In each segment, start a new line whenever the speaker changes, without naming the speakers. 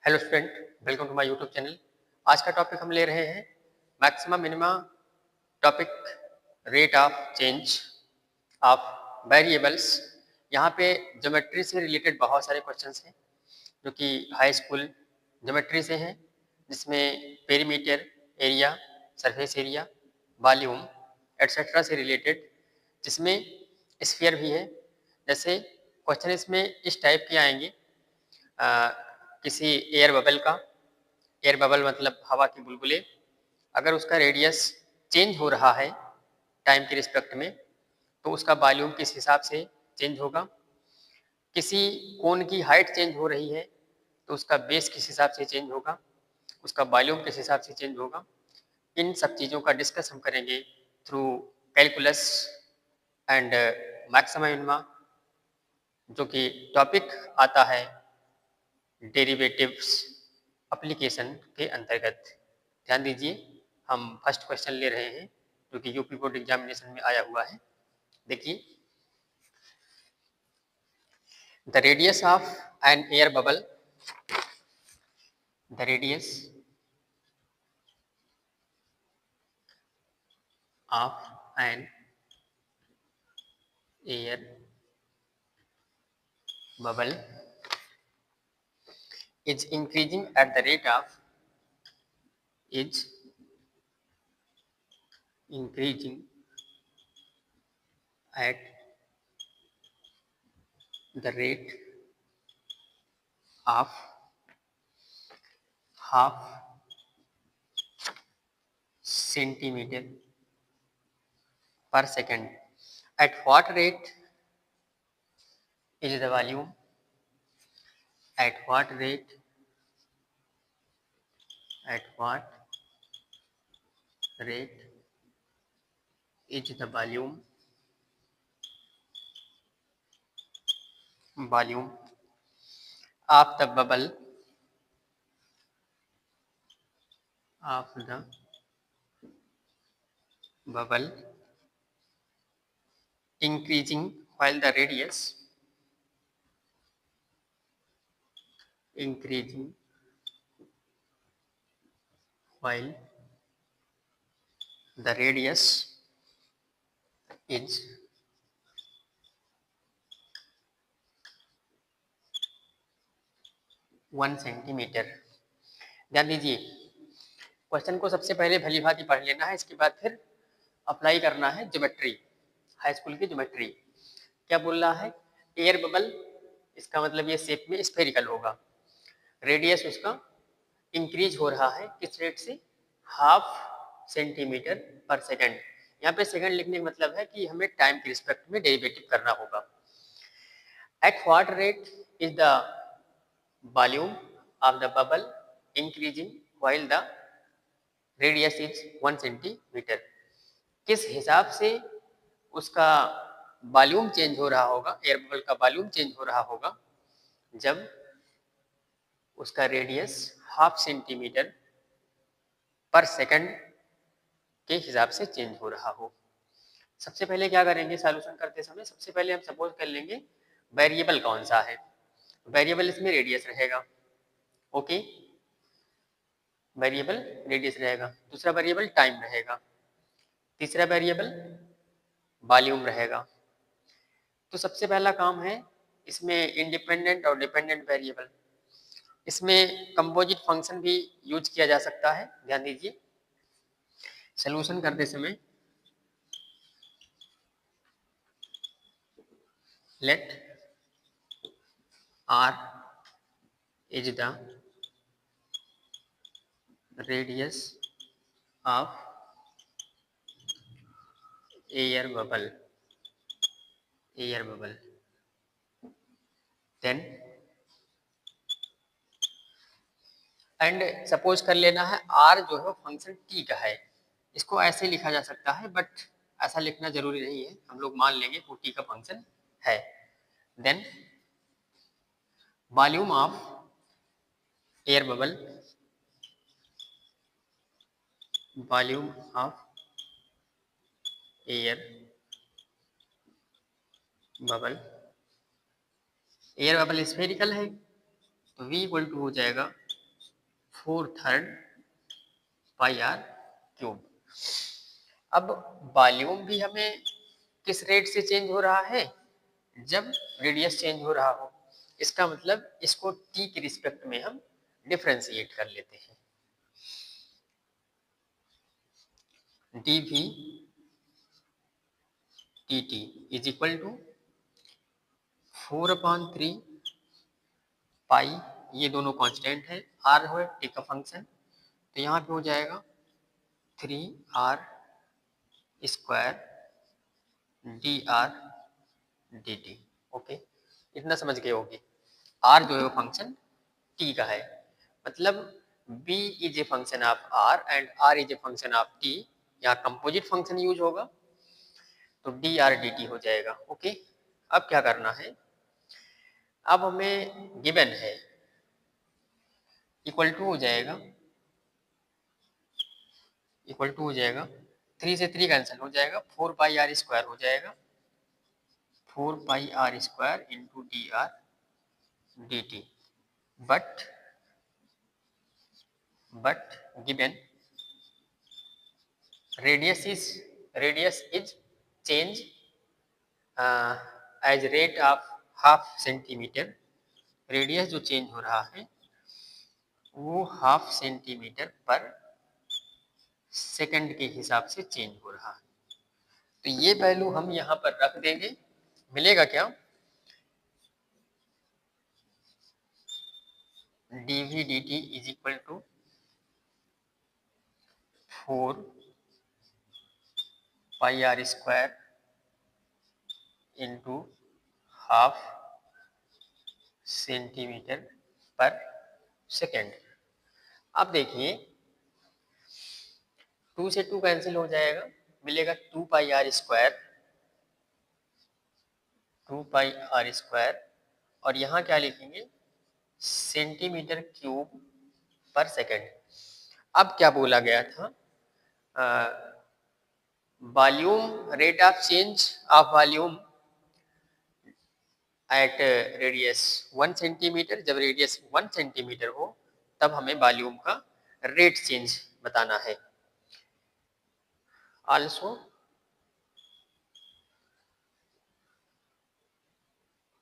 Hello student, welcome to my YouTube channel. आज का topic हम ले रहे हैं maxima minima topic rate of change of variables. यहाँ पे ज्योमेट्री से रिलेटेड बहुत सारे क्वेश्चंस हैं जो कि हाई स्कूल ज्योमेट्री से हैं, जिसमें perimeter, area, surface area, volume etcetera से रिलेटेड, जिसमें स्फीयर भी है। जैसे क्वेश्चन इसमें इस टाइप के आएंगे, किसी एयर बबल का, एयर बबल मतलब हवा के बुलबुले, अगर उसका रेडियस चेंज हो रहा है टाइम के रिस्पेक्ट में तो उसका वॉल्यूम किस हिसाब से चेंज होगा। किसी कोन की हाइट चेंज हो रही है तो उसका बेस किस हिसाब से चेंज होगा, उसका वॉल्यूम किस हिसाब से चेंज होगा। इन सब चीज़ों का डिस्कस हम करेंगे through calculus and maxima minima, जो कि टॉपिक आता है डेरिवेटिव्स एप्लीकेशन के अंतर्गत। ध्यान दीजिए, हम फर्स्ट क्वेश्चन ले रहे हैं जो कि यूपी बोर्ड एग्जामिनेशन में आया हुआ है। देखिए, the radius of an air bubble, the radius of an air bubble is increasing at the rate of is increasing at the rate of half centimeter per second. At what rate is the volume? At what rate? At what rate is the volume? Volume of the bubble of the bubble increasing while the radius increasing while the radius is 1 centimetre. ध्यान दीजिए, question को सबसे पहले भली भांति पढ़ लेना है, इसके बाद फिर अप्लाई करना है ज्योमेट्री, हाई स्कूल की ज्योमेट्री। क्या बोल रहा है? एयर बबल, इसका मतलब ये शेप में स्फेरिकल होगा। रेडियस उसका इंक्रीज हो रहा है किस रेट से? हाफ सेंटीमीटर पर सेकंड। यहाँ पे सेकंड लिखने का मतलब है कि हमें टाइम के रिस्पेक्ट में डेरिवेटिव करना होगा। At what rate is the volume of the bubble increasing while the radius is 1 centimetre. किस हिसाब से उसका वॉल्यूम चेंज हो रहा होगा, एयर बबल का वॉल्यूम चेंज हो रहा होगा जब उसका रेडियस हाफ सेंटीमीटर पर सेकंड के हिसाब से चेंज हो रहा हो। सबसे पहले क्या करेंगे सॉल्यूशन करते समय? सबसे पहले हम सपोज कर लेंगे वेरिएबल कौन सा है। वेरिएबल इसमें रेडियस रहेगा। ओके, वेरिएबल रेडियस रहेगा। दूसरा वेरिएबल टाइम रहेगा। तीसरा वेरिएबल वॉल्यूम रहेगा। तो सबसे पहला काम है इसमें इंडिपेंडेंट और डिपेंडेंट वेरिएबल। इसमें कंपोजिट फंक्शन भी यूज किया जा सकता है। ध्यान दीजिए, सॉल्यूशन करते समय let r is the radius of air bubble then and suppose कर लेना है r जो है फंक्शन t का है। इसको ऐसे लिखा जा सकता है, बट ऐसा लिखना जरूरी नहीं है, हम लोग मान लेंगे वो t का फंक्शन है। Then volume of air bubble, volume of air bubble, air bubble spherical है तो v इक्वल टू हो जाएगा 4/3 पाई आर क्यूब। अब वॉल्यूम भी हमें किस रेट से चेंज हो रहा है, जब रेडियस चेंज हो रहा हो। इसका मतलब इसको टी के रिस्पेक्ट में हम डिफरेंशिएट कर लेते हैं। D V T T is equal to 4/3 pi, ये दोनों कांस्टेंट है, आर है टी का फंक्शन, तो यहाँ पे हो जाएगा 3r square D R D T. Okay, इतना समझ गए होगे। आर जो है वो फंक्शन टी का है, मतलब b is a function of r and r is a function of t। यहाँ कंपोजिट फंक्शन यूज होगा तो डी आर डी टी हो जाएगा। ओके, अब क्या करना है, अब हमें गिवन है इक्वल टू हो जाएगा, इक्वल टू हो जाएगा 3 से 3 कैंसिल हो जाएगा, 4 पाई आर स्क्वायर हो जाएगा, 4 pi R square into D R D T. But given radius is change as rate of half centimetre. Radius जो चेंज हो रहा है वो हाफ सेंटीमीटर पर सेकंड के हिसाब से चेंज हो रहा है। तो ये वैल्यू हम यहाँ पर रख देंगे, मिलेगा क्या, D V D T is equal to 4 pi R square into half centimetre per second. अब देखिए 2 से 2 कैंसिल हो जाएगा, मिलेगा 2 pi R square, 2 pi R square, और यहाँ क्या लिखेंगे, सेंटीमीटर क्यूब पर सेकेंड। अब क्या बोला गया था, volume rate of change of volume at radius 1 centimetre. जब रेडियस 1 सेंटीमीटर हो तब हमें वॉल्यूम का रेट चेंज बताना है। Also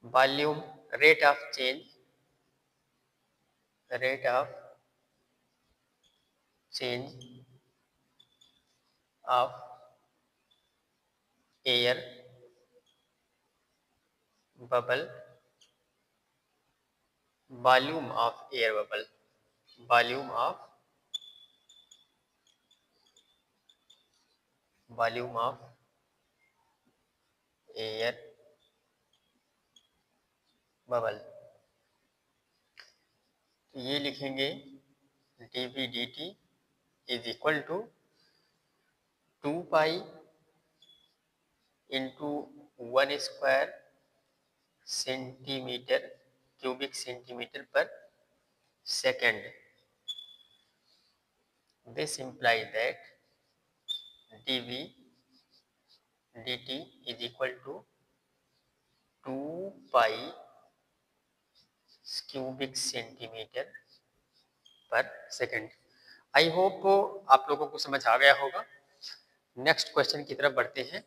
volume rate of change of air bubble, volume of air bubble, volume of air bubble. तो ये लिखेंगे D V D T is equal to 2 pi into 1 square centimetre cubic centimetre per second. This implies that dv dt is equal to 2 pi cubic centimetre per second. I hope आप लोगों को समझ आ गया होगा। Next question की तरफ बढ़ते हैं।